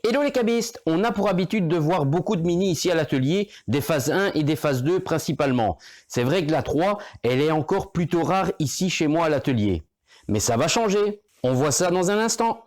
Hello les cabistes, on a pour habitude de voir beaucoup de mini ici à l'atelier, des phases 1 et des phases 2 principalement. C'est vrai que la 3, elle est encore plutôt rare ici chez moi à l'atelier. Mais ça va changer, on voit ça dans un instant.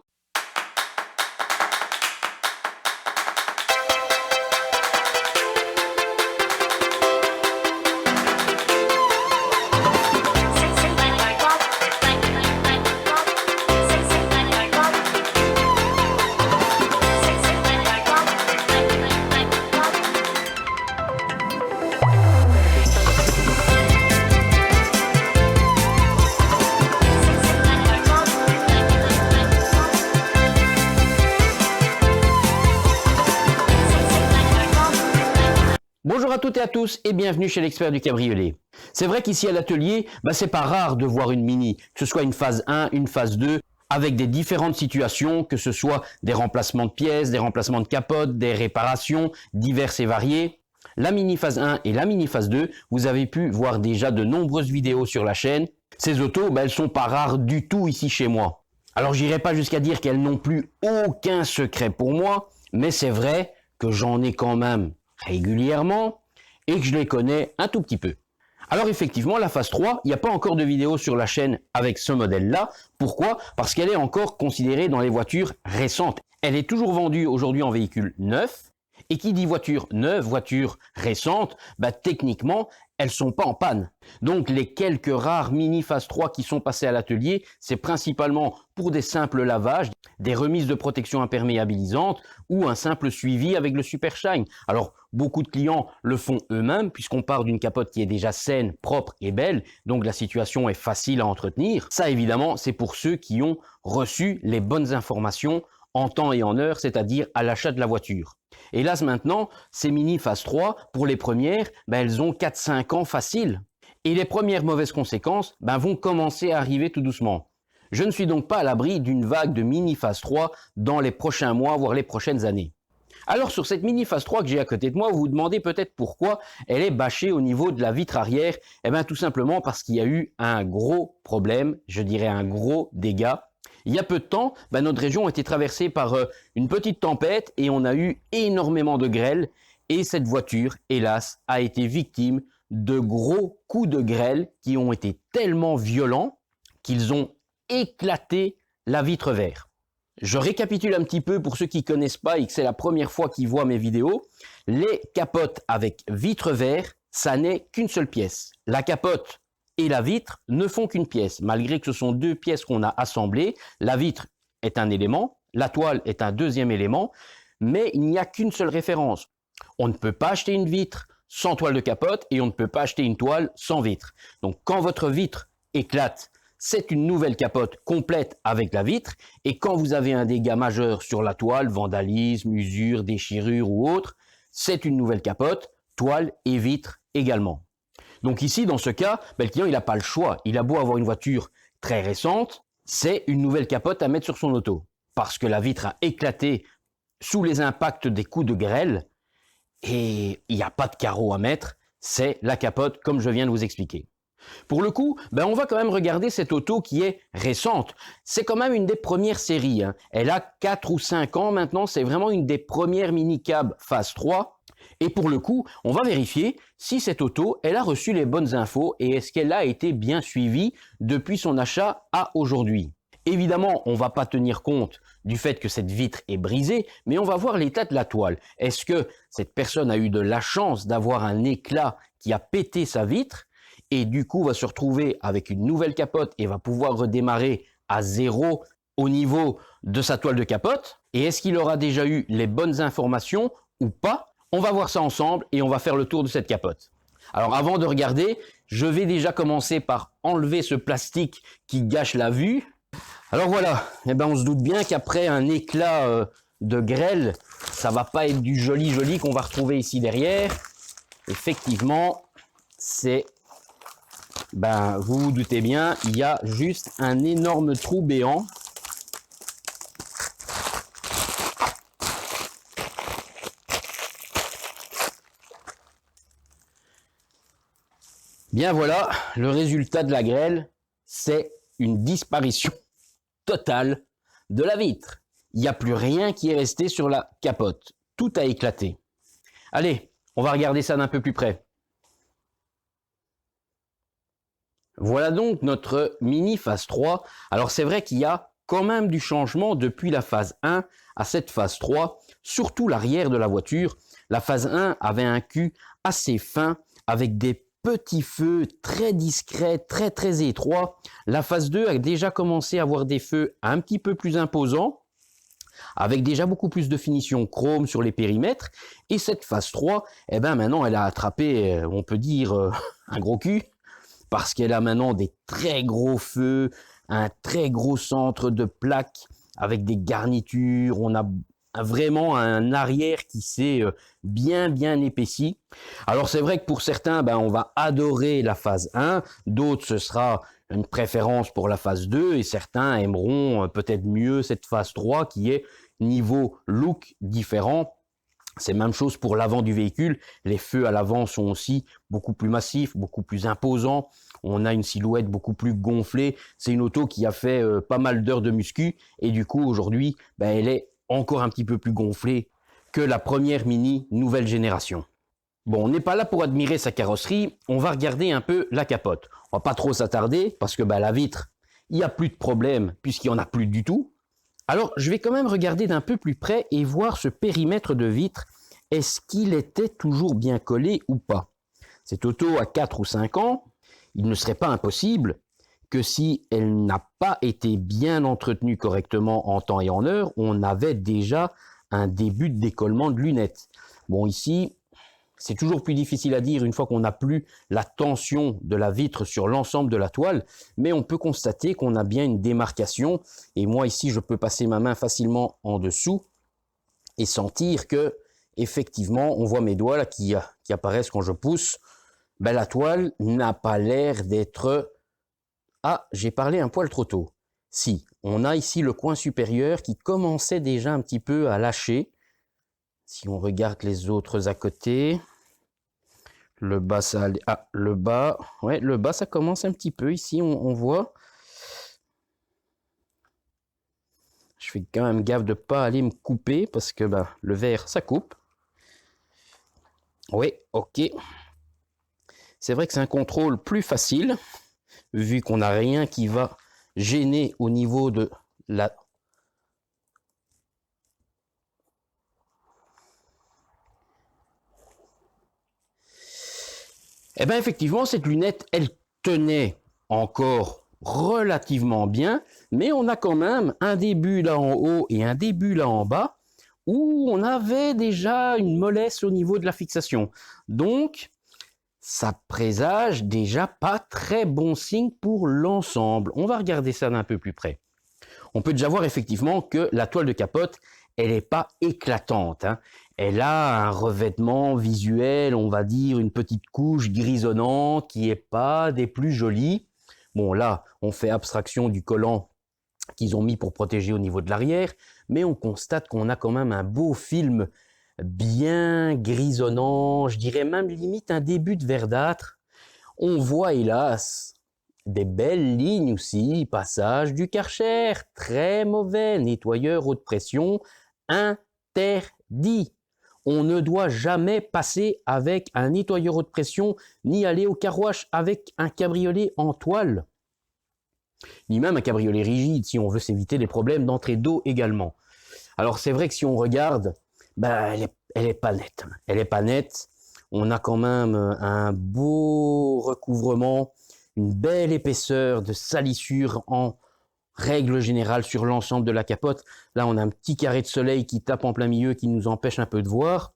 Bonjour à toutes et à tous et bienvenue chez l'expert du cabriolet. C'est vrai qu'ici à l'atelier, c'est pas rare de voir une mini, que ce soit une phase 1, une phase 2, avec des différentes situations, que ce soit des remplacements de pièces, des remplacements de capotes, des réparations diverses et variées. La mini phase 1 et la mini phase 2, vous avez pu voir déjà de nombreuses vidéos sur la chaîne. Ces autos, elles sont pas rares du tout ici chez moi. Alors j'irai pas jusqu'à dire qu'elles n'ont plus aucun secret pour moi, mais c'est vrai que j'en ai quand même régulièrement et que je les connais un tout petit peu. Alors effectivement, la phase 3, il n'y a pas encore de vidéo sur la chaîne avec ce modèle-là. Pourquoi? Parce qu'elle est encore considérée dans les voitures récentes. Elle est toujours vendue aujourd'hui en véhicule neuf. Et qui dit voiture neuve, voiture récente, techniquement, elles sont pas en panne. Donc les quelques rares mini phase 3 qui sont passées à l'atelier, c'est principalement pour des simples lavages, des remises de protection imperméabilisante ou un simple suivi avec le Super Shine. Alors beaucoup de clients le font eux-mêmes puisqu'on part d'une capote qui est déjà saine, propre et belle, donc la situation est facile à entretenir. Ça évidemment, c'est pour ceux qui ont reçu les bonnes informations en temps et en heure, c'est-à-dire à l'achat de la voiture. Hélas maintenant, ces mini phase 3, pour les premières, elles ont 4-5 ans facile. Et les premières mauvaises conséquences vont commencer à arriver tout doucement. Je ne suis donc pas à l'abri d'une vague de mini phase 3 dans les prochains mois, voire les prochaines années. Alors sur cette mini phase 3 que j'ai à côté de moi, vous vous demandez peut-être pourquoi elle est bâchée au niveau de la vitre arrière. Tout simplement parce qu'il y a eu un gros problème, je dirais un gros dégât. Il y a peu de temps, notre région a été traversée par une petite tempête et on a eu énormément de grêle. Et cette voiture, hélas, a été victime de gros coups de grêle qui ont été tellement violents qu'ils ont éclaté la vitre verre. Je récapitule un petit peu pour ceux qui ne connaissent pas et que c'est la première fois qu'ils voient mes vidéos. Les capotes avec vitre verre, ça n'est qu'une seule pièce. La capote et la vitre ne font qu'une pièce, malgré que ce sont deux pièces qu'on a assemblées. La vitre est un élément, la toile est un deuxième élément, mais il n'y a qu'une seule référence. On ne peut pas acheter une vitre sans toile de capote et on ne peut pas acheter une toile sans vitre. Donc quand votre vitre éclate, c'est une nouvelle capote complète avec la vitre, et quand vous avez un dégât majeur sur la toile, vandalisme, usure, déchirure ou autre, c'est une nouvelle capote, toile et vitre également. Donc ici, dans ce cas, le client il n'a pas le choix. Il a beau avoir une voiture très récente, c'est une nouvelle capote à mettre sur son auto. Parce que la vitre a éclaté sous les impacts des coups de grêle et il n'y a pas de carreau à mettre, c'est la capote comme je viens de vous expliquer. Pour le coup, on va quand même regarder cette auto qui est récente. C'est quand même une des premières séries. Elle a 4 ou 5 ans maintenant, c'est vraiment une des premières mini-cab phase 3. Et pour le coup, on va vérifier si cette auto, elle a reçu les bonnes infos et est-ce qu'elle a été bien suivie depuis son achat à aujourd'hui. Évidemment, on ne va pas tenir compte du fait que cette vitre est brisée, mais on va voir l'état de la toile. Est-ce que cette personne a eu de la chance d'avoir un éclat qui a pété sa vitre et du coup va se retrouver avec une nouvelle capote et va pouvoir redémarrer à zéro au niveau de sa toile de capote? Et est-ce qu'il aura déjà eu les bonnes informations ou pas? On va voir ça ensemble et on va faire le tour de cette capote. Alors avant de regarder, je vais déjà commencer par enlever ce plastique qui gâche la vue. Alors voilà, on se doute bien qu'après un éclat de grêle, ça va pas être du joli qu'on va retrouver ici derrière. Effectivement, c'est, vous vous doutez bien, il y a juste un énorme trou béant. Bien voilà, le résultat de la grêle, c'est une disparition totale de la vitre. il n'y a plus rien qui est resté sur la capote. Tout a éclaté. Allez, on va regarder ça d'un peu plus près. Voilà donc notre mini phase 3. Alors c'est vrai qu'il y a quand même du changement depuis la phase 1 à cette phase 3, surtout l'arrière de la voiture. La phase 1 avait un cul assez fin avec des petits feux très discrets, très étroits. La phase 2 a déjà commencé à avoir des feux un petit peu plus imposants, avec déjà beaucoup plus de finition chrome sur les périmètres. Et cette phase 3, eh ben maintenant elle a attrapé, on peut dire, un gros cul, parce qu'elle a maintenant des très gros feux, un très gros centre de plaques avec des garnitures. On a vraiment un arrière qui s'est bien épaissi. Alors c'est vrai que pour certains, on va adorer la phase 1, d'autres ce sera une préférence pour la phase 2 et certains aimeront peut-être mieux cette phase 3 qui est niveau look différent. C'est la même chose pour l'avant du véhicule. Les feux à l'avant sont aussi beaucoup plus massifs, beaucoup plus imposants. On a une silhouette beaucoup plus gonflée. C'est une auto qui a fait pas mal d'heures de muscu et du coup aujourd'hui, elle est encore un petit peu plus gonflée que la première Mini nouvelle génération. Bon, on n'est pas là pour admirer sa carrosserie, on va regarder un peu la capote. On va pas trop s'attarder parce que la vitre, il n'y a plus de problème puisqu'il n'y en a plus du tout. Alors, je vais quand même regarder d'un peu plus près et voir ce périmètre de vitre. Est-ce qu'il était toujours bien collé ou pas? Cette auto a 4 ou 5 ans. Il ne serait pas impossible que si elle n'a pas été bien entretenue correctement en temps et en heure, on avait déjà un début de décollement de lunettes. Bon, ici, c'est toujours plus difficile à dire une fois qu'on n'a plus la tension de la vitre sur l'ensemble de la toile, mais on peut constater qu'on a bien une démarcation. Et moi ici, je peux passer ma main facilement en dessous et sentir que, effectivement, on voit mes doigts là qui apparaissent quand je pousse. La toile n'a pas l'air d'être... Ah, j'ai parlé un poil trop tôt. Si, on a ici le coin supérieur qui commençait déjà un petit peu à lâcher. Si on regarde les autres à côté... Le bas, ça allait... Ah, le bas, ouais, le bas, ça commence un petit peu. Ici, on voit. Je fais quand même gaffe de ne pas aller me couper parce que le verre, ça coupe. Oui, ok. C'est vrai que c'est un contrôle plus facile, vu qu'on n'a rien qui va gêner au niveau de la... Eh bien, effectivement, cette lunette, elle tenait encore relativement bien, mais on a quand même un début là en haut et un début là en bas, où on avait déjà une mollesse au niveau de la fixation. Donc, ça présage déjà pas très bon signe pour l'ensemble. On va regarder ça d'un peu plus près. On peut déjà voir effectivement que la toile de capote, elle n'est pas éclatante, hein. Elle a un revêtement visuel, on va dire une petite couche grisonnante qui n'est pas des plus jolies. Bon là, on fait abstraction du collant qu'ils ont mis pour protéger au niveau de l'arrière, mais on constate qu'on a quand même un beau film bien grisonnant, je dirais même limite un début de verdâtre. On voit hélas des belles lignes aussi, passage du Karcher, très mauvais, nettoyeur haute pression, interdit. On ne doit jamais passer avec un nettoyeur haute pression, ni aller au car wash avec un cabriolet en toile, ni même un cabriolet rigide si on veut s'éviter les problèmes d'entrée d'eau également. Alors c'est vrai que si on regarde, elle est pas nette. Elle est pas nette. On a quand même un beau recouvrement, une belle épaisseur de salissure en règle générale sur l'ensemble de la capote. Là, on a un petit carré de soleil qui tape en plein milieu, qui nous empêche un peu de voir.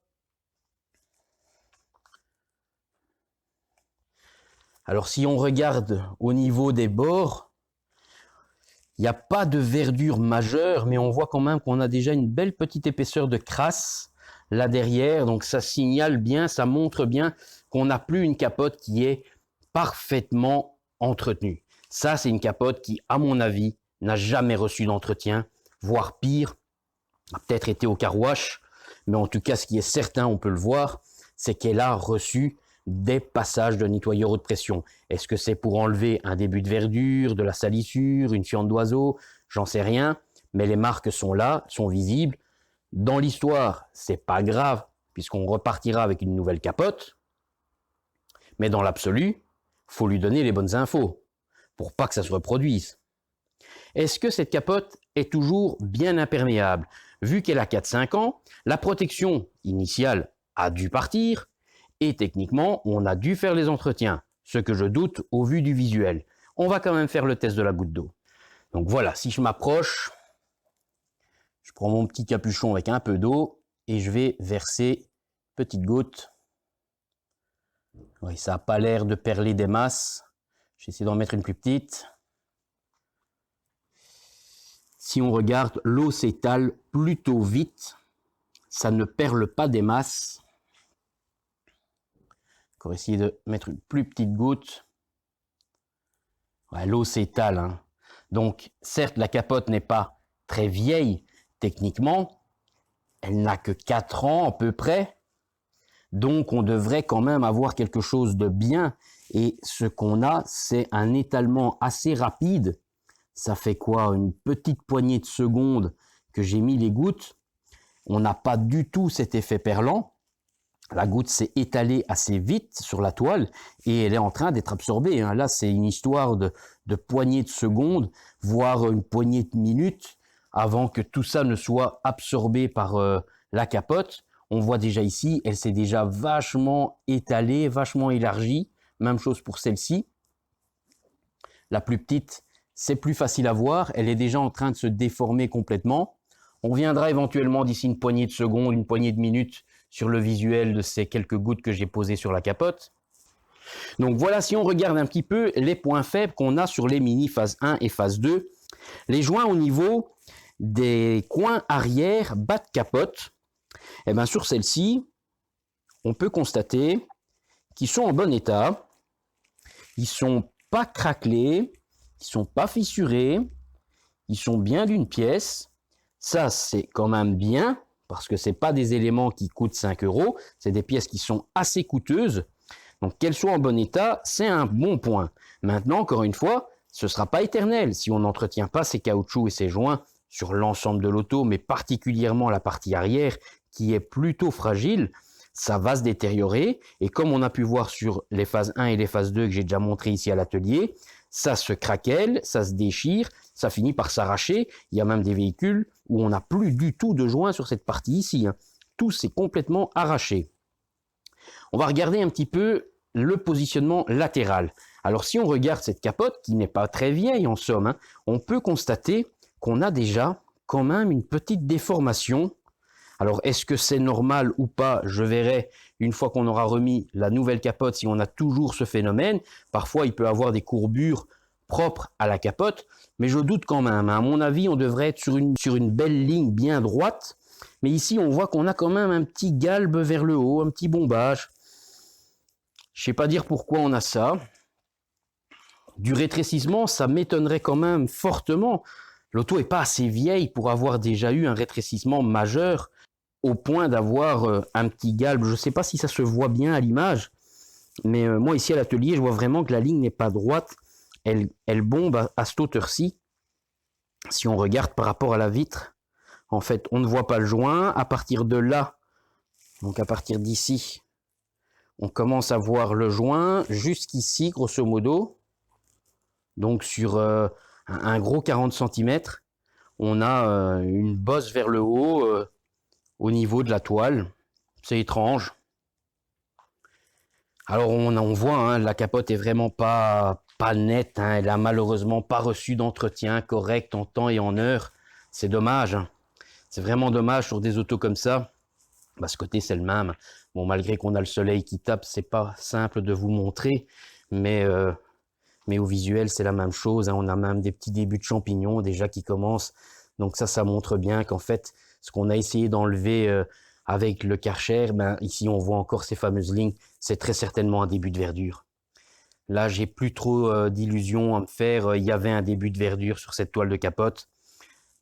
Alors, si on regarde au niveau des bords, il n'y a pas de verdure majeure, mais on voit quand même qu'on a déjà une belle petite épaisseur de crasse là derrière. Donc, ça signale bien, ça montre bien qu'on n'a plus une capote qui est parfaitement entretenue. Ça, c'est une capote qui, à mon avis, n'a jamais reçu d'entretien, voire pire, a peut-être été au car wash, mais en tout cas, ce qui est certain, on peut le voir, c'est qu'elle a reçu des passages de nettoyeur haute pression. Est-ce que c'est pour enlever un début de verdure, de la salissure, une fiente d'oiseau? J'en sais rien, mais les marques sont là, sont visibles. Dans l'histoire, c'est pas grave, puisqu'on repartira avec une nouvelle capote. Mais dans l'absolu, faut lui donner les bonnes infos, pour pas que ça se reproduise. Est-ce que cette capote est toujours bien imperméable? Vu qu'elle a 4-5 ans, la protection initiale a dû partir, et techniquement, on a dû faire les entretiens, ce que je doute au vu du visuel. On va quand même faire le test de la goutte d'eau. Donc voilà, si je m'approche, je prends mon petit capuchon avec un peu d'eau et je vais verser petite goutte. Oui, ça n'a pas l'air de perler des masses. Je vais essayer d'en mettre une plus petite. Si on regarde, l'eau s'étale plutôt vite. Ça ne perle pas des masses. Encore essayer de mettre une plus petite goutte. Ouais, l'eau s'étale, hein. Donc, certes, la capote n'est pas très vieille techniquement. Elle n'a que 4 ans à peu près. Donc, on devrait quand même avoir quelque chose de bien. Et ce qu'on a, c'est un étalement assez rapide. Ça fait quoi? Une petite poignée de secondes que j'ai mis les gouttes. On n'a pas du tout cet effet perlant. La goutte s'est étalée assez vite sur la toile et elle est en train d'être absorbée. Là, c'est une histoire de poignée de secondes, voire une poignée de minutes avant que tout ça ne soit absorbé par la capote. On voit déjà ici, elle s'est déjà vachement étalée, vachement élargie. Même chose pour celle-ci. La plus petite, c'est plus facile à voir. Elle est déjà en train de se déformer complètement. On viendra éventuellement d'ici une poignée de secondes, une poignée de minutes sur le visuel de ces quelques gouttes que j'ai posées sur la capote. Donc voilà, si on regarde un petit peu les points faibles qu'on a sur les mini phase 1 et phase 2. Les joints au niveau des coins arrière bas de capote, et bien sur celle-ci, on peut constater qu'ils sont en bon état. Ils sont pas craquelés, ils sont pas fissurés, ils sont bien d'une pièce. Ça, c'est quand même bien, parce que ce n'est pas des éléments qui coûtent 5 €, c'est des pièces qui sont assez coûteuses. Donc qu'elles soient en bon état, c'est un bon point. Maintenant, encore une fois, ce ne sera pas éternel. Si on n'entretient pas ces caoutchoucs et ces joints sur l'ensemble de l'auto, mais particulièrement la partie arrière, qui est plutôt fragile, ça va se détériorer. Et comme on a pu voir sur les phases 1 et les phases 2 que j'ai déjà montré ici à l'atelier, ça se craquelle, ça se déchire, ça finit par s'arracher. Il y a même des véhicules où on n'a plus du tout de joints sur cette partie ici. Tout s'est complètement arraché. On va regarder un petit peu le positionnement latéral. Alors si on regarde cette capote, qui n'est pas très vieille en somme, on peut constater qu'on a déjà quand même une petite déformation. Alors est-ce que c'est normal ou pas? Je verrai une fois qu'on aura remis la nouvelle capote si on a toujours ce phénomène. Parfois il peut y avoir des courbures propres à la capote, mais je doute quand même. À mon avis, on devrait être sur une belle ligne bien droite. Mais ici, on voit qu'on a quand même un petit galbe vers le haut, un petit bombage. Je ne sais pas dire pourquoi on a ça. Du rétrécissement, ça m'étonnerait quand même fortement. L'auto n'est pas assez vieille pour avoir déjà eu un rétrécissement majeur au point d'avoir un petit galbe. Je ne sais pas si ça se voit bien à l'image, mais moi ici à l'atelier, je vois vraiment que la ligne n'est pas droite. Elle bombe à cette hauteur-ci. Si on regarde par rapport à la vitre, en fait, on ne voit pas le joint. À partir de là, donc à partir d'ici, on commence à voir le joint jusqu'ici, grosso modo. Donc sur un gros 40 cm, on a une bosse vers le haut au niveau de la toile. C'est étrange. Alors on voit, la capote est vraiment pas nette. Elle a malheureusement pas reçu d'entretien correct en temps et en heure. C'est dommage. C'est vraiment dommage sur des autos comme ça. Bah, ce côté c'est le même. Bon, malgré qu'on a le soleil qui tape, c'est pas simple de vous montrer, mais au visuel c'est la même chose. On a même des petits débuts de champignons déjà qui commencent. Donc ça montre bien qu'en fait ce qu'on a essayé d'enlever avec le Karcher, ici on voit encore ces fameuses lignes. C'est très certainement un début de verdure. Là, j'ai plus trop d'illusions à me faire. Il y avait un début de verdure sur cette toile de capote.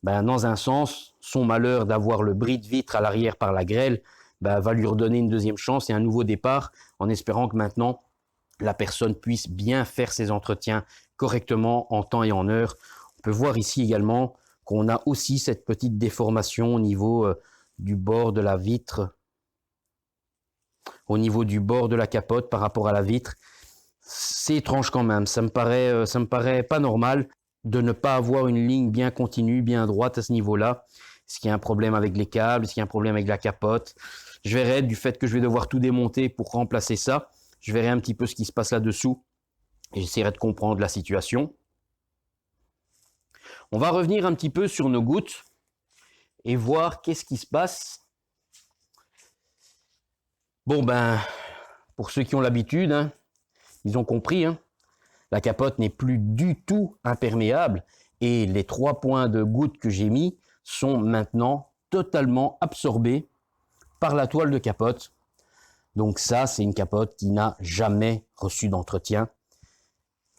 Dans un sens, son malheur d'avoir le bris de vitre à l'arrière par la grêle va lui redonner une deuxième chance et un nouveau départ, en espérant que maintenant, la personne puisse bien faire ses entretiens correctement en temps et en heure. On peut voir ici également qu'on a aussi cette petite déformation au niveau du bord de la vitre, au niveau du bord de la capote par rapport à la vitre. C'est étrange quand même, ça me paraît pas normal de ne pas avoir une ligne bien continue, bien droite à ce niveau-là. Est-ce qu'il y a un problème avec les câbles? Est-ce qu'il y a un problème avec la capote? Je verrai, du fait que je vais devoir tout démonter pour remplacer ça, je verrai un petit peu ce qui se passe là-dessous et j'essaierai de comprendre la situation. On va revenir un petit peu sur nos gouttes et voir qu'est-ce qui se passe. Bon ben, pour ceux qui ont l'habitude, hein, ils ont compris, hein, la capote n'est plus du tout imperméable et les 3 points de gouttes que j'ai mis sont maintenant totalement absorbés par la toile de capote. Donc ça, c'est une capote qui n'a jamais reçu d'entretien.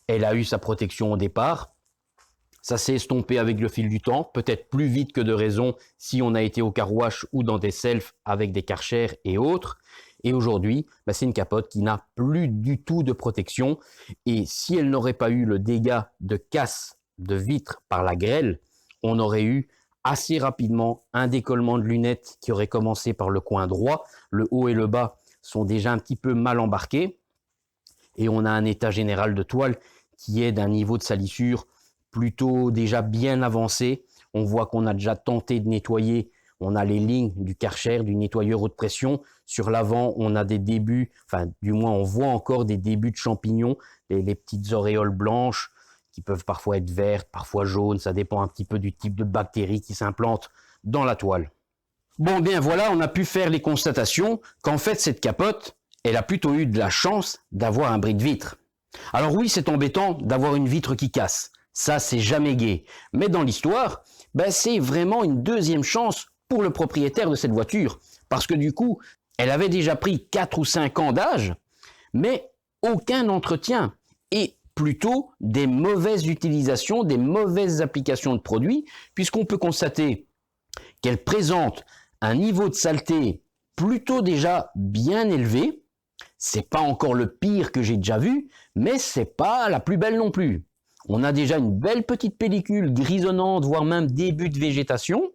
Elle a eu sa protection au départ. Ça s'est estompé avec le fil du temps, peut-être plus vite que de raison si on a été au car wash ou dans des selfs avec des Karcher et autres. Et aujourd'hui, c'est une capote qui n'a plus du tout de protection. Et si elle n'aurait pas eu le dégât de casse de vitre par la grêle, on aurait eu assez rapidement un décollement de lunettes qui aurait commencé par le coin droit. Le haut et le bas sont déjà un petit peu mal embarqués. Et on a un état général de toile qui est d'un niveau de salissure plutôt déjà bien avancé. On voit qu'on a déjà tenté de nettoyer. On a les lignes du Karcher, du nettoyeur haute pression. Sur l'avant, on a des débuts, enfin du moins on voit encore des débuts de champignons, les petites auréoles blanches qui peuvent parfois être vertes, parfois jaunes. Ça dépend un petit peu du type de bactéries qui s'implantent dans la toile. Bon bien voilà, on a pu faire les constatations qu'en fait cette capote, elle a plutôt eu de la chance d'avoir un bris de vitre. Alors oui, c'est embêtant d'avoir une vitre qui casse. Ça, c'est jamais gai. Mais dans l'histoire, c'est vraiment une deuxième chance pour le propriétaire de cette voiture. Parce que du coup, elle avait déjà pris 4 ou 5 ans d'âge, mais aucun entretien. Et plutôt des mauvaises utilisations, des mauvaises applications de produits, puisqu'on peut constater qu'elle présente un niveau de saleté plutôt déjà bien élevé. C'est pas encore le pire que j'ai déjà vu, mais c'est pas la plus belle non plus. On a déjà une belle petite pellicule grisonnante, voire même début de végétation.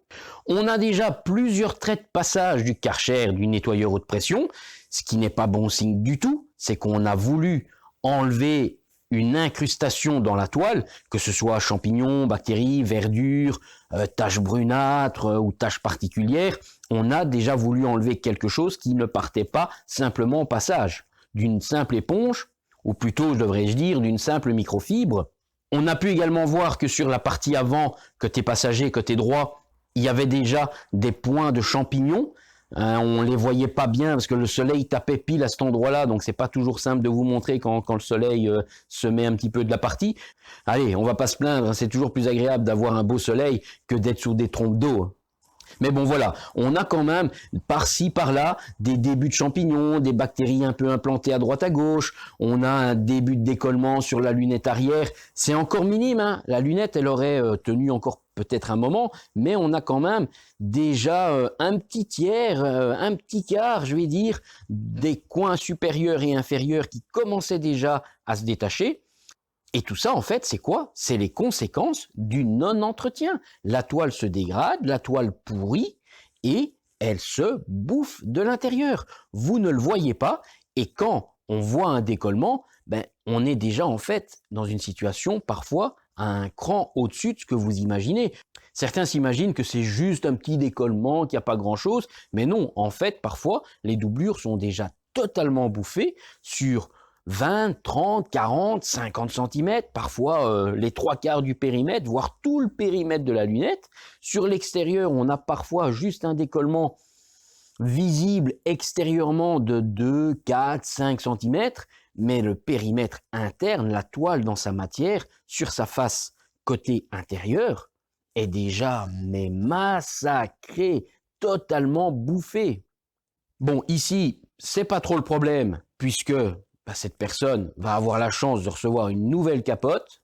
On a déjà plusieurs traits de passage du Karcher, du nettoyeur haute pression. Ce qui n'est pas bon signe du tout, c'est qu'on a voulu enlever une incrustation dans la toile, que ce soit champignons, bactéries, verdure, taches brunâtres ou taches particulières. On a déjà voulu enlever quelque chose qui ne partait pas simplement au passage d'une simple éponge, ou plutôt, devrais-je dire, d'une simple microfibre. On a pu également voir que sur la partie avant, côté passager, côté droit, il y avait déjà des points de champignons. On les voyait pas bien parce que le soleil tapait pile à cet endroit-là, donc c'est pas toujours simple de vous montrer quand le soleil se met un petit peu de la partie. Allez, on va pas se plaindre, c'est toujours plus agréable d'avoir un beau soleil que d'être sous des trompes d'eau. Mais bon voilà, on a quand même par-ci, par-là des débuts de champignons, des bactéries un peu implantées à droite à gauche, on a un début de décollement sur la lunette arrière, c'est encore minime, hein. La lunette elle aurait tenu encore peut-être un moment, mais on a quand même déjà un petit tiers, un petit quart, je vais dire, des coins supérieurs et inférieurs qui commençaient déjà à se détacher. Et tout ça, en fait, c'est quoi? C'est les conséquences du non-entretien. La toile se dégrade, la toile pourrit et elle se bouffe de l'intérieur. Vous ne le voyez pas et quand on voit un décollement, on est déjà en fait dans une situation parfois à un cran au-dessus de ce que vous imaginez. Certains s'imaginent que c'est juste un petit décollement, qu'il n'y a pas grand-chose, mais non, en fait, parfois, les doublures sont déjà totalement bouffées sur 20, 30, 40, 50 cm, parfois les 3/4 du périmètre, voire tout le périmètre de la lunette. Sur l'extérieur, on a parfois juste un décollement visible extérieurement de 2, 4, 5 cm, mais le périmètre interne, la toile dans sa matière, sur sa face côté intérieur, est déjà massacré, totalement bouffé. Bon, ici, c'est pas trop le problème, puisque cette personne va avoir la chance de recevoir une nouvelle capote.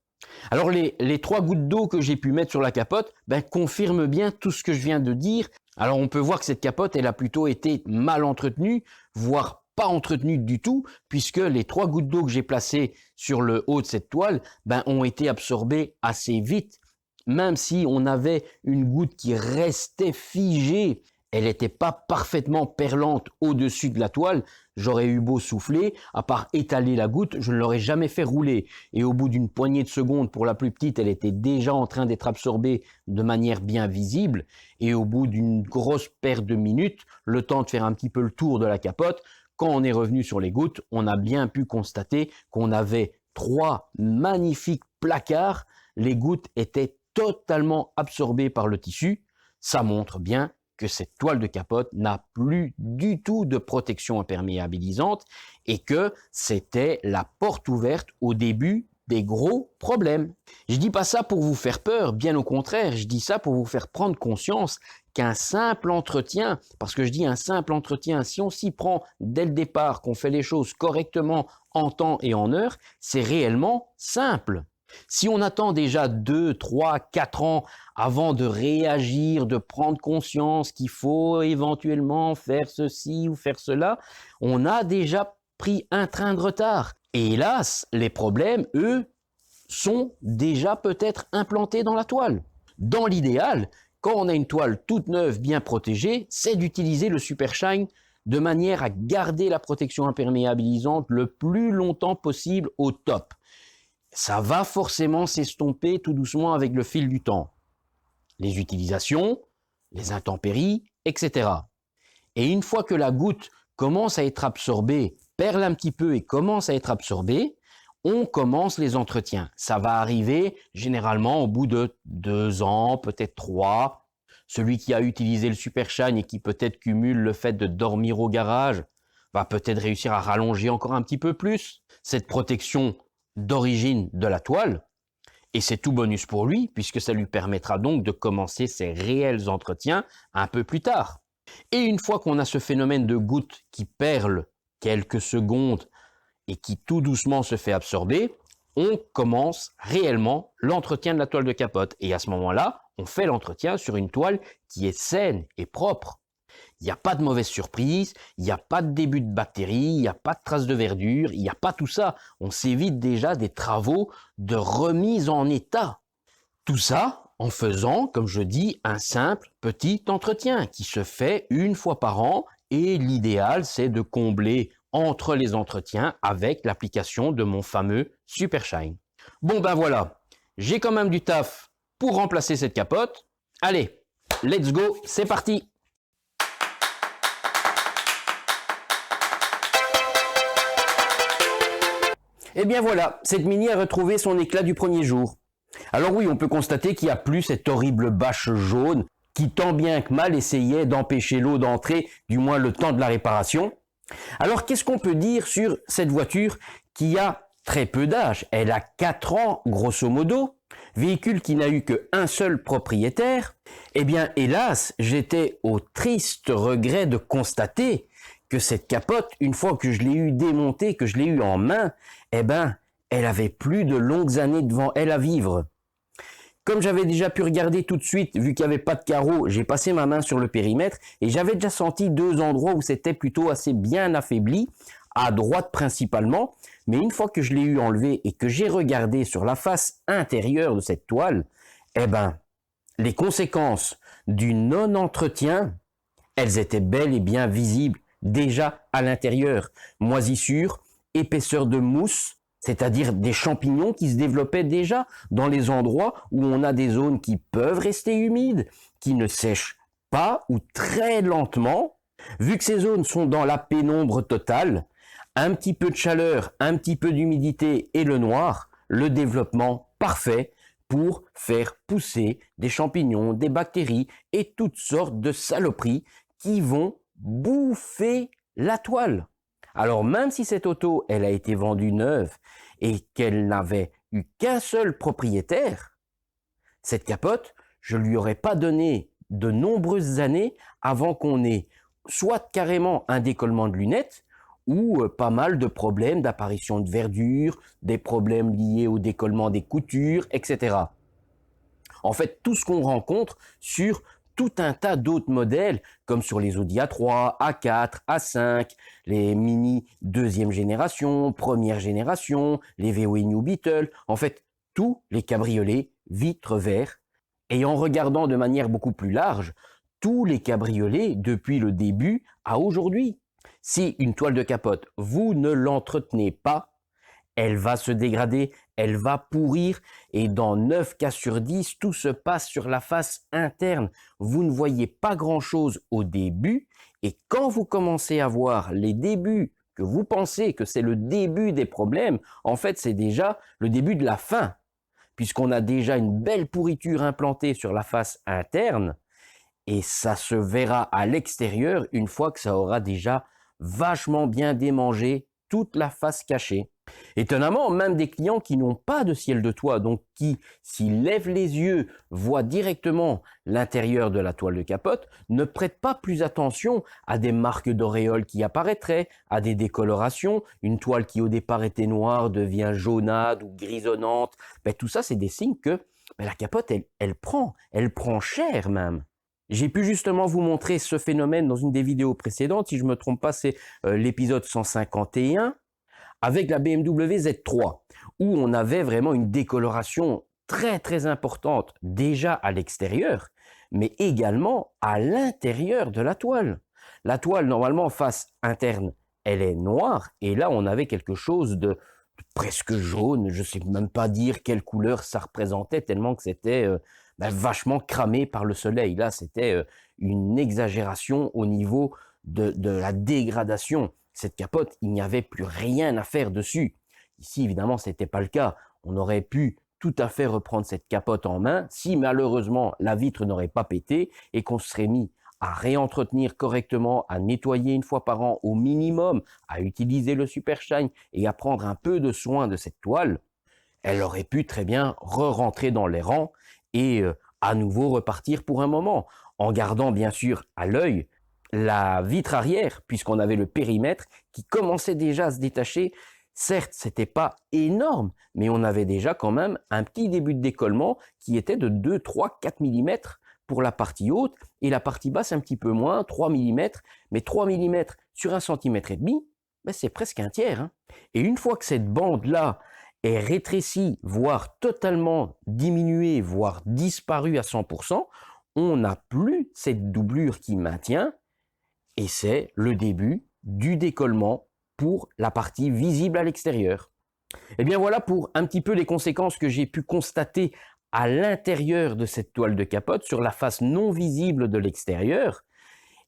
Alors les 3 gouttes d'eau que j'ai pu mettre sur la capote confirment bien tout ce que je viens de dire. Alors on peut voir que cette capote, elle a plutôt été mal entretenue, voire pas entretenue du tout, puisque les 3 gouttes d'eau que j'ai placées sur le haut de cette toile ont été absorbées assez vite même si on avait une goutte qui restait figée, elle n'était pas parfaitement perlante au-dessus de la toile, j'aurais eu beau souffler, à part étaler la goutte, je ne l'aurais jamais fait rouler. Et au bout d'une poignée de secondes, pour la plus petite, elle était déjà en train d'être absorbée de manière bien visible. Et au bout d'une grosse paire de minutes, le temps de faire un petit peu le tour de la capote, quand on est revenu sur les gouttes, on a bien pu constater qu'on avait 3 magnifiques placards. Les gouttes étaient totalement absorbées par le tissu. Ça montre bien que cette toile de capote n'a plus du tout de protection imperméabilisante et que c'était la porte ouverte au début des gros problèmes. Je dis pas ça pour vous faire peur, bien au contraire, je dis ça pour vous faire prendre conscience qu'un simple entretien, parce que je dis un simple entretien, si on s'y prend dès le départ, qu'on fait les choses correctement en temps et en heure, c'est réellement simple. Si on attend déjà 2, 3, 4 ans avant de réagir, de prendre conscience qu'il faut éventuellement faire ceci ou faire cela, on a déjà pris un train de retard. Et hélas, les problèmes, eux, sont déjà peut-être implantés dans la toile. Dans l'idéal, quand on a une toile toute neuve, bien protégée, c'est d'utiliser le Super Shine de manière à garder la protection imperméabilisante le plus longtemps possible au top. Ça va forcément s'estomper tout doucement avec le fil du temps. Les utilisations, les intempéries, etc. Et une fois que la goutte commence à être absorbée, perle un petit peu et commence à être absorbée, on commence les entretiens. Ça va arriver généralement au bout de 2 ans, peut-être 3. Celui qui a utilisé le Super Shine et qui peut-être cumule le fait de dormir au garage va peut-être réussir à rallonger encore un petit peu plus cette protection d'origine de la toile, et c'est tout bonus pour lui, puisque ça lui permettra donc de commencer ses réels entretiens un peu plus tard. Et une fois qu'on a ce phénomène de goutte qui perle quelques secondes et qui tout doucement se fait absorber, on commence réellement l'entretien de la toile de capote. Et à ce moment-là, on fait l'entretien sur une toile qui est saine et propre. Il n'y a pas de mauvaise surprise, il n'y a pas de début de bactéries, il n'y a pas de traces de verdure, il n'y a pas tout ça. On s'évite déjà des travaux de remise en état. Tout ça en faisant, comme je dis, un simple petit entretien qui se fait une fois par an et l'idéal c'est de combler entre les entretiens avec l'application de mon fameux Super Shine. Bon ben voilà, j'ai quand même du taf pour remplacer cette capote. Allez, let's go, c'est parti! Et bien voilà, cette Mini a retrouvé son éclat du premier jour. Alors oui, on peut constater qu'il n'y a plus cette horrible bâche jaune qui tant bien que mal essayait d'empêcher l'eau d'entrer, du moins le temps de la réparation. Alors qu'est-ce qu'on peut dire sur cette voiture qui a très peu d'âge? Elle a 4 ans grosso modo, véhicule qui n'a eu qu'un seul propriétaire. Eh bien hélas, j'étais au triste regret de constater que cette capote, une fois que je l'ai eu démontée, que je l'ai eu en main, eh ben, elle avait plus de longues années devant elle à vivre. Comme j'avais déjà pu regarder tout de suite, vu qu'il n'y avait pas de carreaux, j'ai passé ma main sur le périmètre et j'avais déjà senti 2 endroits où c'était plutôt assez bien affaibli, à droite principalement, mais une fois que je l'ai eu enlevé et que j'ai regardé sur la face intérieure de cette toile, eh ben, les conséquences du non-entretien, elles étaient bel et bien visibles déjà à l'intérieur. Moisissure, épaisseur de mousse, c'est-à-dire des champignons qui se développaient déjà dans les endroits où on a des zones qui peuvent rester humides, qui ne sèchent pas ou très lentement. Vu que ces zones sont dans la pénombre totale, un petit peu de chaleur, un petit peu d'humidité et le noir, le développement parfait pour faire pousser des champignons, des bactéries et toutes sortes de saloperies qui vont bouffer la toile. Alors même si cette auto, elle a été vendue neuve et qu'elle n'avait eu qu'un seul propriétaire, cette capote, je lui aurais pas donné de nombreuses années avant qu'on ait soit carrément un décollement de lunettes ou pas mal de problèmes d'apparition de verdure, des problèmes liés au décollement des coutures, etc. En fait, tout ce qu'on rencontre sur tout un tas d'autres modèles, comme sur les Audi A3, A4, A5, les Mini deuxième génération, première génération, les VW New Beetle, en fait, tous les cabriolets vitre vert Et en regardant de manière beaucoup plus large, tous les cabriolets depuis le début à aujourd'hui. Si une toile de capote, vous ne l'entretenez pas, elle va se dégrader, elle va pourrir et dans 9 cas sur 10, tout se passe sur la face interne. Vous ne voyez pas grand-chose au début et quand vous commencez à voir les débuts que vous pensez que c'est le début des problèmes, en fait c'est déjà le début de la fin puisqu'on a déjà une belle pourriture implantée sur la face interne et ça se verra à l'extérieur une fois que ça aura déjà vachement bien démangé toute la face cachée. Étonnamment, même des clients qui n'ont pas de ciel de toit, donc qui, s'ils lèvent les yeux, voient directement l'intérieur de la toile de capote, ne prêtent pas plus attention à des marques d'auréoles qui apparaîtraient, à des décolorations, une toile qui au départ était noire devient jaunâtre ou grisonnante. Tout ça, c'est des signes que la capote, elle prend cher même. J'ai pu justement vous montrer ce phénomène dans une des vidéos précédentes, si je ne me trompe pas, c'est l'épisode 151, avec la BMW Z3, où on avait vraiment une décoloration très très importante déjà à l'extérieur, mais également à l'intérieur de la toile. La toile, normalement, face interne, elle est noire, et là on avait quelque chose de presque jaune, je ne sais même pas dire quelle couleur ça représentait, tellement que c'était vachement cramé par le soleil. Là, c'était une exagération au niveau de la dégradation. Cette capote, il n'y avait plus rien à faire dessus. Ici, évidemment, ce n'était pas le cas. On aurait pu tout à fait reprendre cette capote en main si malheureusement la vitre n'aurait pas pété et qu'on se serait mis à réentretenir correctement, à nettoyer une fois par an au minimum, à utiliser le Super Shine et à prendre un peu de soin de cette toile. Elle aurait pu très bien re-rentrer dans les rangs et à nouveau repartir pour un moment, en gardant bien sûr à l'œil la vitre arrière, puisqu'on avait le périmètre qui commençait déjà à se détacher. Certes, c'était pas énorme, mais on avait déjà quand même un petit début de décollement qui était de 2, 3, 4 mm pour la partie haute, et la partie basse un petit peu moins, 3 mm, mais 3 mm sur 1,5 cm, c'est presque un tiers. Hein. Et une fois que cette bande-là est rétrécie, voire totalement diminuée, voire disparue à 100%, on n'a plus cette doublure qui maintient, et c'est le début du décollement pour la partie visible à l'extérieur. Et bien voilà pour un petit peu les conséquences que j'ai pu constater à l'intérieur de cette toile de capote, sur la face non visible de l'extérieur.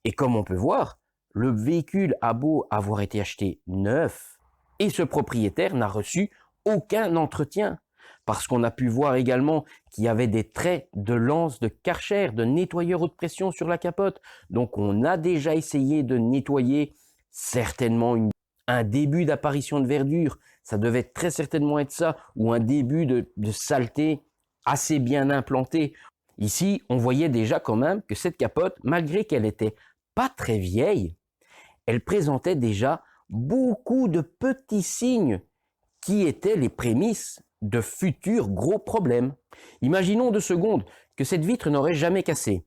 Et comme on peut voir, le véhicule a beau avoir été acheté neuf, et ce propriétaire n'a reçu aucun entretien. Parce qu'on a pu voir également qu'il y avait des traits de lance de Karcher, de nettoyeur haute pression sur la capote. Donc on a déjà essayé de nettoyer certainement un début d'apparition de verdure. Ça devait très certainement être ça, ou un début de saleté assez bien implanté. Ici, on voyait déjà quand même que cette capote, malgré qu'elle n'était pas très vieille, elle présentait déjà beaucoup de petits signes qui étaient les prémices de futurs gros problèmes. Imaginons 2 secondes que cette vitre n'aurait jamais cassé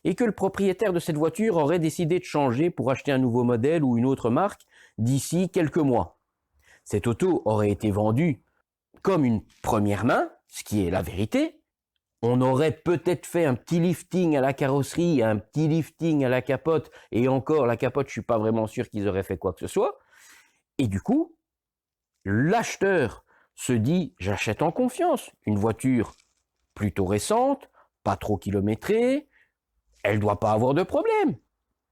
et que le propriétaire de cette voiture aurait décidé de changer pour acheter un nouveau modèle ou une autre marque d'ici quelques mois. Cette auto aurait été vendue comme une première main, ce qui est la vérité. On aurait peut-être fait un petit lifting à la carrosserie, un petit lifting à la capote, et encore la capote, je ne suis pas vraiment sûr qu'ils auraient fait quoi que ce soit. Et du coup, l'acheteur se dit, j'achète en confiance une voiture plutôt récente, pas trop kilométrée, elle ne doit pas avoir de problème.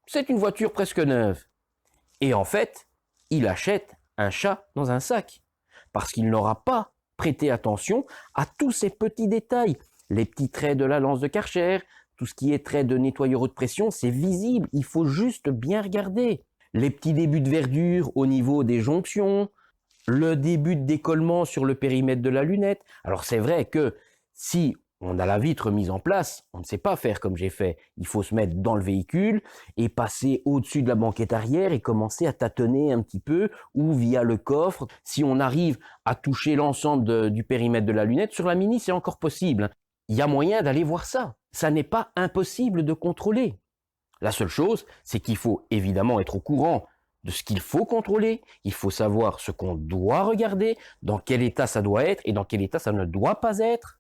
C'est une voiture presque neuve. Et en fait, il achète un chat dans un sac, parce qu'il n'aura pas prêté attention à tous ces petits détails. Les petits traits de la lance de Karcher, tout ce qui est trait de nettoyeur haute pression, c'est visible, il faut juste bien regarder. Les petits débuts de verdure au niveau des jonctions, le début de décollement sur le périmètre de la lunette. Alors c'est vrai que si on a la vitre mise en place, on ne sait pas faire comme j'ai fait. Il faut se mettre dans le véhicule et passer au-dessus de la banquette arrière et commencer à tâtonner un petit peu, ou via le coffre. Si on arrive à toucher l'ensemble du périmètre de la lunette, sur la Mini c'est encore possible. Il y a moyen d'aller voir ça. Ça n'est pas impossible de contrôler. La seule chose, c'est qu'il faut évidemment être au courant de ce qu'il faut contrôler, il faut savoir ce qu'on doit regarder, dans quel état ça doit être et dans quel état ça ne doit pas être,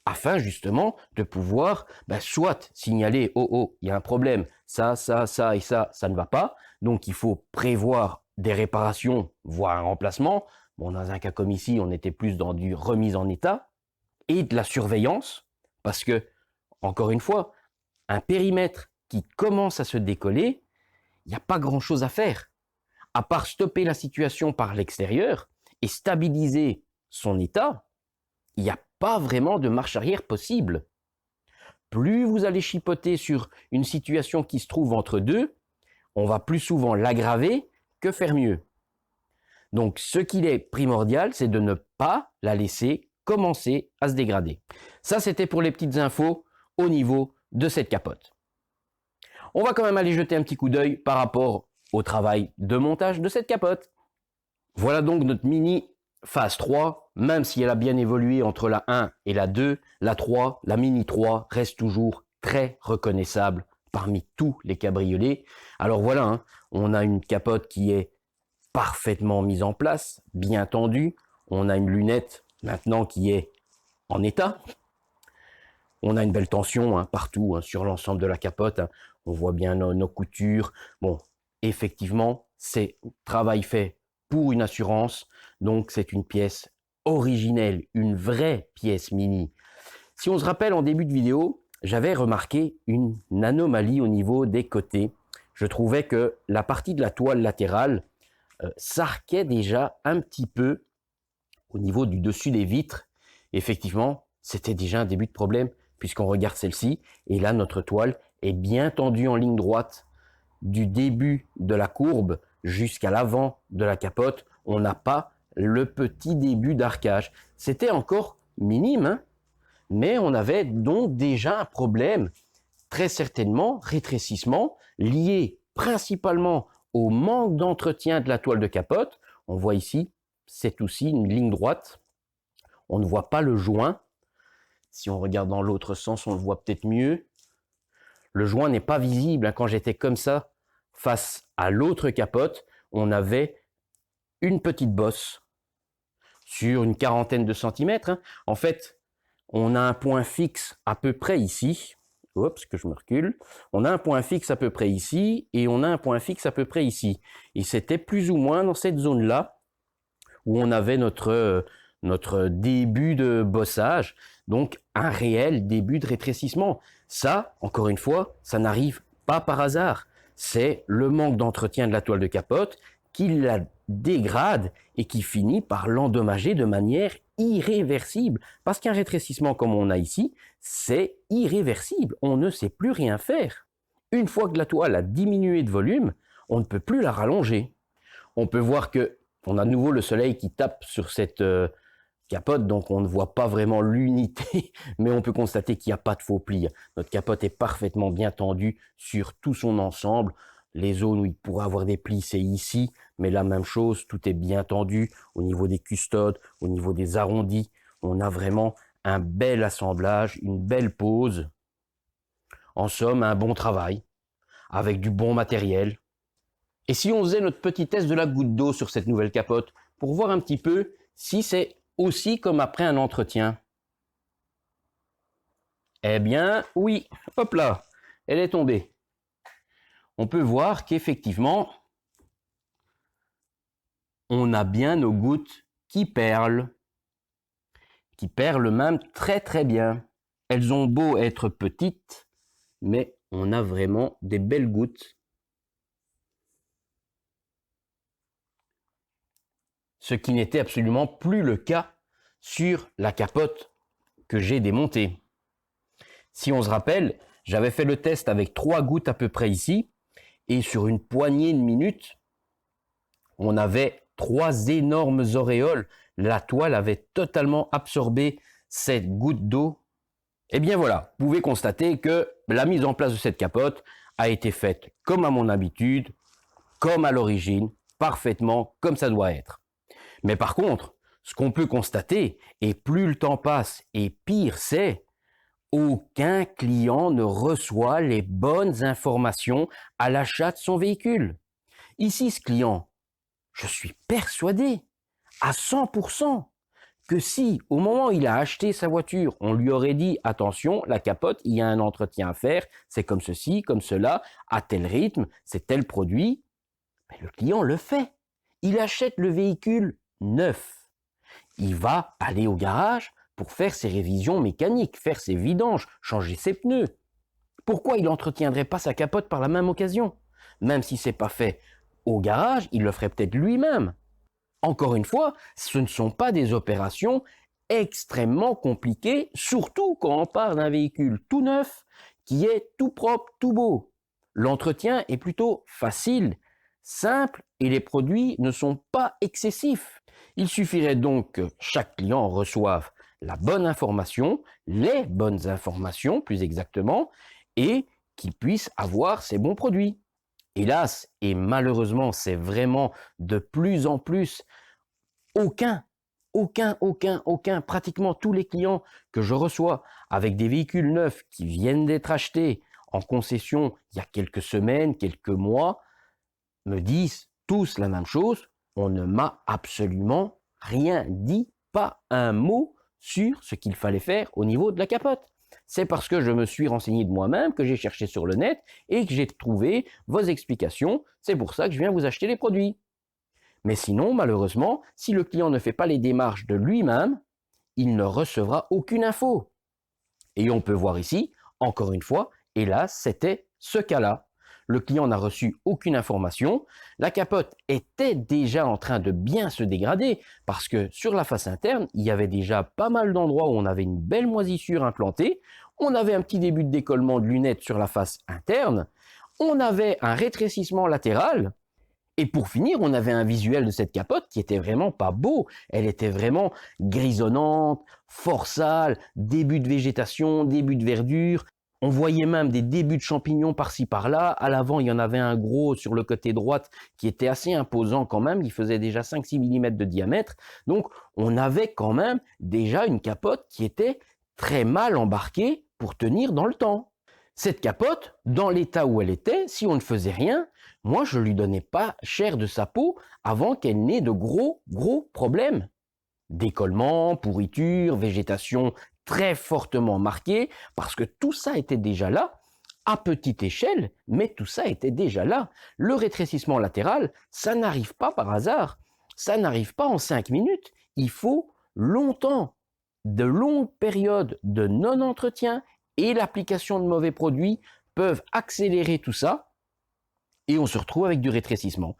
afin justement de pouvoir soit signaler « Oh, oh, il y a un problème, ça et ça ne va pas ». Donc il faut prévoir des réparations, voire un remplacement. Bon, dans un cas comme ici, on était plus dans du remise en état et de la surveillance, parce que, encore une fois, un périmètre qui commence à se décoller, il n'y a pas grand-chose à faire, à part stopper la situation par l'extérieur et stabiliser son état. Il n'y a pas vraiment de marche arrière possible. Plus vous allez chipoter sur une situation qui se trouve entre deux, on va plus souvent l'aggraver que faire mieux. Donc, ce qu'il est primordial, c'est de ne pas la laisser commencer à se dégrader. Ça, c'était pour les petites infos au niveau de cette capote. On va quand même aller jeter un petit coup d'œil par rapport au travail de montage de cette capote. Voilà donc notre Mini phase 3, même si elle a bien évolué entre la 1 et la 2, la 3, la Mini 3 reste toujours très reconnaissable parmi tous les cabriolets. Alors voilà, hein, on a une capote qui est parfaitement mise en place, bien tendue. On a une lunette maintenant qui est en état. On a une belle tension partout sur l'ensemble de la capote. On voit bien nos coutures. Bon, effectivement, c'est travail fait pour une assurance. Donc, c'est une pièce originelle, une vraie pièce Mini. Si on se rappelle en début de vidéo, j'avais remarqué une anomalie au niveau des côtés. Je trouvais que la partie de la toile latérale s'arquait déjà un petit peu au niveau du dessus des vitres. Effectivement, c'était déjà un début de problème puisqu'on regarde celle-ci et là notre toile est bien tendue en ligne droite du début de la courbe jusqu'à l'avant de la capote. On n'a pas le petit début d'arcage. C'était encore minime, hein, mais on avait donc déjà un problème, très certainement rétrécissement, lié principalement au manque d'entretien de la toile de capote. On voit ici, c'est aussi une ligne droite. On ne voit pas le joint. Si on regarde dans l'autre sens, on le voit peut-être mieux. Le joint n'est pas visible. Quand j'étais comme ça, face à l'autre capote, on avait une petite bosse sur une quarantaine de centimètres. En fait, on a un point fixe à peu près ici. Oups, que je me recule. On a un point fixe à peu près ici et on a un point fixe à peu près ici. Et c'était plus ou moins dans cette zone-là où on avait notre début de bossage, donc un réel début de rétrécissement. Ça, encore une fois, ça n'arrive pas par hasard. C'est le manque d'entretien de la toile de capote qui la dégrade et qui finit par l'endommager de manière irréversible. Parce qu'un rétrécissement comme on a ici, c'est irréversible. On ne sait plus rien faire. Une fois que la toile a diminué de volume, on ne peut plus la rallonger. On peut voir que on a de nouveau le soleil qui tape sur cette capote, donc on ne voit pas vraiment l'unité, mais on peut constater qu'il n'y a pas de faux plis. Notre capote est parfaitement bien tendue sur tout son ensemble. Les zones où il pourrait avoir des plis, c'est ici, mais la même chose, tout est bien tendu au niveau des custodes, au niveau des arrondis. On a vraiment un bel assemblage, une belle pose. En somme, un bon travail, avec du bon matériel. Et si on faisait notre petit test de la goutte d'eau sur cette nouvelle capote, pour voir un petit peu si c'est aussi comme après un entretien? Eh bien, oui, hop là, elle est tombée. On peut voir qu'effectivement, on a bien nos gouttes qui perlent même très très bien. Elles ont beau être petites, mais on a vraiment des belles gouttes. Ce qui n'était absolument plus le cas sur la capote que j'ai démontée. Si on se rappelle, j'avais fait le test avec 3 gouttes à peu près ici, et sur une poignée de minutes, on avait 3 énormes auréoles. La toile avait totalement absorbé cette goutte d'eau. Et bien voilà, vous pouvez constater que la mise en place de cette capote a été faite comme à mon habitude, comme à l'origine, parfaitement comme ça doit être. Mais par contre, ce qu'on peut constater, et plus le temps passe, et pire c'est, aucun client ne reçoit les bonnes informations à l'achat de son véhicule. Ici, ce client, je suis persuadé à 100% que si, au moment où il a acheté sa voiture, on lui aurait dit, attention, la capote, il y a un entretien à faire, c'est comme ceci, comme cela, à tel rythme, c'est tel produit, ben, le client le fait. Il achète le véhicule neuf. Il va aller au garage pour faire ses révisions mécaniques, faire ses vidanges, changer ses pneus. Pourquoi il n'entretiendrait pas sa capote par la même occasion? Même si ce n'est pas fait au garage, il le ferait peut-être lui-même. Encore une fois, ce ne sont pas des opérations extrêmement compliquées, surtout quand on parle d'un véhicule tout neuf, qui est tout propre, tout beau. L'entretien est plutôt facile, simple et les produits ne sont pas excessifs. Il suffirait donc que chaque client reçoive la bonne information, les bonnes informations plus exactement, et qu'il puisse avoir ses bons produits. Hélas, et malheureusement, c'est vraiment de plus en plus, pratiquement tous les clients que je reçois avec des véhicules neufs qui viennent d'être achetés en concession il y a quelques semaines, quelques mois, me disent tous la même chose, on ne m'a absolument rien dit, pas un mot sur ce qu'il fallait faire au niveau de la capote. C'est parce que je me suis renseigné de moi-même, que j'ai cherché sur le net et que j'ai trouvé vos explications. C'est pour ça que je viens vous acheter les produits. Mais sinon, malheureusement, si le client ne fait pas les démarches de lui-même, il ne recevra aucune info. Et on peut voir ici, encore une fois, hélas, c'était ce cas-là. Le client n'a reçu aucune information, la capote était déjà en train de bien se dégrader parce que sur la face interne, il y avait déjà pas mal d'endroits où on avait une belle moisissure implantée, on avait un petit début de décollement de lunettes sur la face interne, on avait un rétrécissement latéral, et pour finir, on avait un visuel de cette capote qui était vraiment pas beau. Elle était vraiment grisonnante, fort sale, début de végétation, début de verdure. On voyait même des débuts de champignons par-ci par-là. À l'avant, il y en avait un gros sur le côté droite qui était assez imposant quand même. Il faisait déjà 5-6 mm de diamètre. Donc, on avait quand même déjà une capote qui était très mal embarquée pour tenir dans le temps. Cette capote, dans l'état où elle était, si on ne faisait rien, moi je ne lui donnais pas cher de sa peau avant qu'elle n'ait de gros problèmes. Décollement, pourriture, végétation très fortement marquée, parce que tout ça était déjà là, à petite échelle, mais tout ça était déjà là. Le rétrécissement latéral, ça n'arrive pas par hasard, ça n'arrive pas en 5 minutes, il faut longtemps, de longues périodes de non-entretien et l'application de mauvais produits peuvent accélérer tout ça et on se retrouve avec du rétrécissement.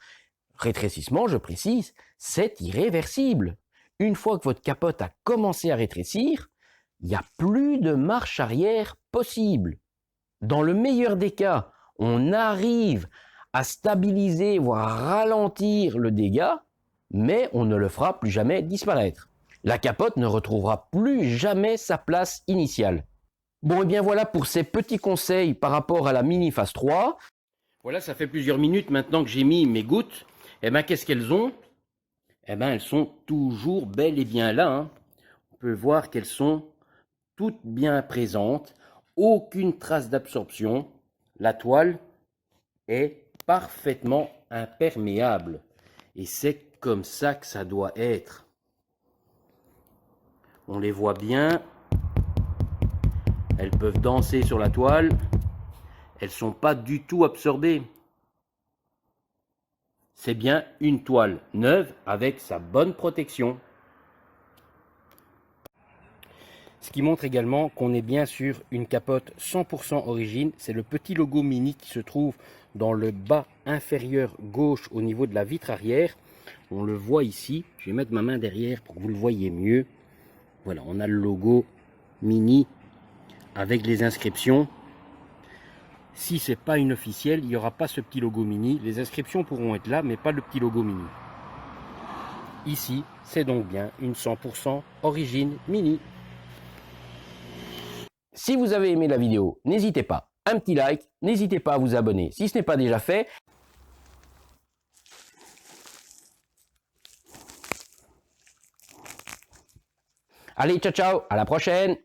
Rétrécissement, je précise, c'est irréversible. Une fois que votre capote a commencé à rétrécir, il n'y a plus de marche arrière possible. Dans le meilleur des cas, on arrive à stabiliser, voire ralentir le dégât, mais on ne le fera plus jamais disparaître. La capote ne retrouvera plus jamais sa place initiale. Bon, et bien voilà pour ces petits conseils par rapport à la Mini Phase 3. Voilà, ça fait plusieurs minutes maintenant que j'ai mis mes gouttes. Eh bien, qu'est-ce qu'elles ont? Eh bien, elles sont toujours bel et bien là. Hein. On peut voir qu'elles sont toutes bien présentes. Aucune trace d'absorption. La toile est parfaitement imperméable. Et c'est comme ça que ça doit être. On les voit bien. Elles peuvent danser sur la toile. Elles ne sont pas du tout absorbées. C'est bien une toile neuve avec sa bonne protection. Ce qui montre également qu'on est bien sur une capote 100% origine. C'est le petit logo Mini qui se trouve dans le bas inférieur gauche au niveau de la vitre arrière. On le voit ici. Je vais mettre ma main derrière pour que vous le voyez mieux. Voilà, on a le logo Mini avec les inscriptions. Si ce n'est pas une officielle, il n'y aura pas ce petit logo Mini. Les inscriptions pourront être là, mais pas le petit logo Mini. Ici, c'est donc bien une 100% origine Mini. Si vous avez aimé la vidéo, n'hésitez pas, un petit like, n'hésitez pas à vous abonner si ce n'est pas déjà fait. Allez, ciao ciao, à la prochaine!